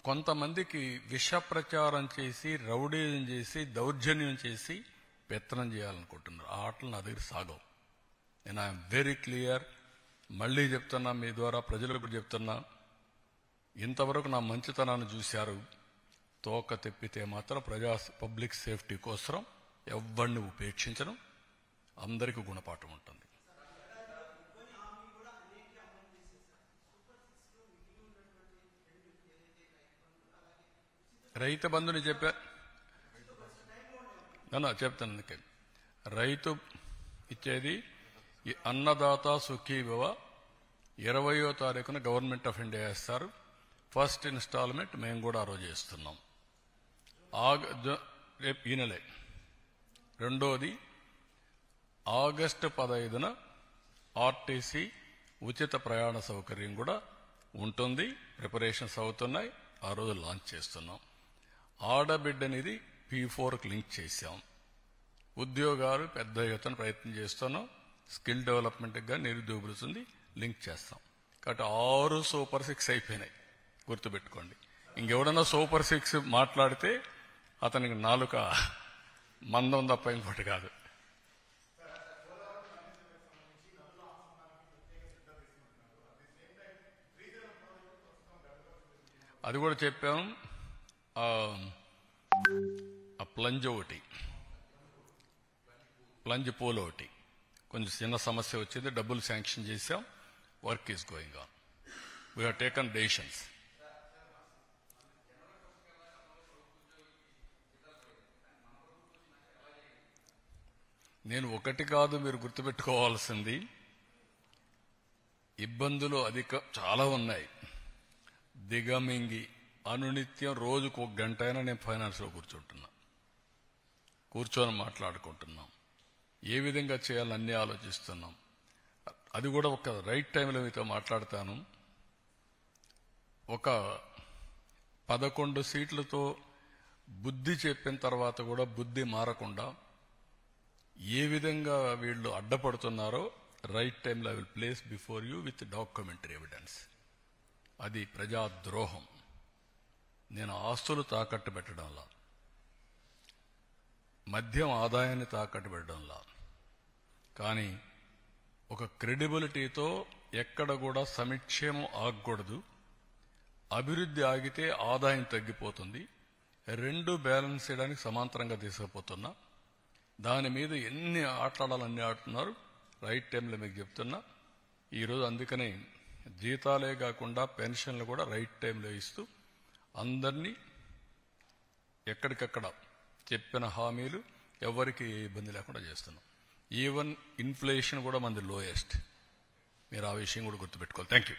కొంతమందికి విష ప్రచారం చేసి రౌడీజం చేసి దౌర్జన్యం చేసి పెత్తనం చేయాలనుకుంటున్నారు. ఆ ఆటలు నా దగ్గర సాగవు. నేను ఐఎమ్ వెరీ క్లియర్. మళ్లీ చెప్తున్నా, మీ ద్వారా ప్రజలకు చెప్తున్నా, ఇంతవరకు నా మంచితనాన్ని చూశారు. తోక తెప్పితే మాత్రం పబ్లిక్ సేఫ్టీ కోసం ఎవరిని ఉపేక్షించడం, అందరికీ గుణపాఠం ఉంటుంది. రైతు బంధుని చెప్తాను. అందుకే రైతు ఇచ్చేది అన్నదాత సుఖీభవ 20వ తారీఖున గవర్నమెంట్ ఆఫ్ ఇండియా వేస్తారు. ఫస్ట్ ఇన్స్టాల్మెంట్ మేము కూడా ఆ రోజు చేస్తున్నాం. రేపు ఈ నెలే. రెండోది ఆగస్టు 15న ఆర్టీసీ ఉచిత ప్రయాణ సౌకర్యం కూడా ఉంటుంది. ప్రిపరేషన్స్ అవుతున్నాయి. ఆ రోజు లాంచ్ చేస్తున్నాం. ఆడబిడ్డనిది P4కి లింక్ చేశాం. ఉద్యోగాలు పెద్ద ఎత్తున ప్రయత్నం చేస్తున్నాం. స్కిల్ డెవలప్మెంట్గా నిరుద్యోగులుంది లింక్ చేస్తాం. కాబట్టి 6 సూపర్ 6 అయిపోయినాయి. గుర్తుపెట్టుకోండి. ఇంకెవడన్నా సూపర్ 6 మాట్లాడితే అతనికి నాలుక మందం తప్ప ఇంకోటి కాదు. అది కూడా చెప్పాం. ఆ ప్లంజ్ ఒకటి, ప్లంజ్ పోల్ ఒకటి కొంచెం చిన్న సమస్య వచ్చింది. డబ్బులు శాంక్షన్ చేశాం. Work is going on. We have taken decisions. నేను ఒకటి కాదు, మీరు గుర్తుపెట్టుకోవాల్సింది, ఇబ్బందులు చాలా ఉన్నాయి. దిగమింగి అనునిత్యం రోజుకు 1 గంట అయినా నేను ఫైనాన్స్లో కూర్చొని మాట్లాడుకుంటున్నాం. ఏ విధంగా చేయాలని అన్నీ ఆలోచిస్తున్నాం. అది కూడా ఒక రైట్ టైంలో మీతో మాట్లాడతాను. ఒక 11 సీట్లతో బుద్ధి చెప్పిన తర్వాత కూడా బుద్ధి మారకుండా ఏ విధంగా వీళ్ళు అడ్డపడుతున్నారో రైట్ టైంలో I will place before you with documentary evidence. అది ప్రజాద్రోహం. నేను ఆస్తులు తాకట్టు పెట్టడంలా, మద్యం ఆదాయాన్ని తాకట్టు పెట్టడంలా, కానీ ఒక క్రెడిబిలిటీతో ఎక్కడ కూడా సమిక్షేమం ఆగకూడదు. అభివృద్ధి ఆగితే ఆదాయం తగ్గిపోతుంది. 2 బ్యాలెన్స్ చేయడానికి సమాంతరంగా తీసుకుపోతున్నా. దాని మీద ఎన్ని ఆటలాడాలన్నీ ఆడుతున్నారు. రైట్ టైంలో మీకు చెప్తున్నా. ఈరోజు అందుకనే జీతాలే కాకుండా పెన్షన్లు కూడా రైట్ టైంలో ఇస్తూ అందరినీ ఎక్కడికక్కడ చెప్పిన హామీలు ఎవరికి ఏ ఇబ్బంది లేకుండా చేస్తున్నాం. ఈవెన్ ఇన్ఫ్లేషన్ కూడా మనది లోయెస్ట్. మీరు ఆ విషయం కూడా గుర్తుపెట్టుకోవాలి. Thank you.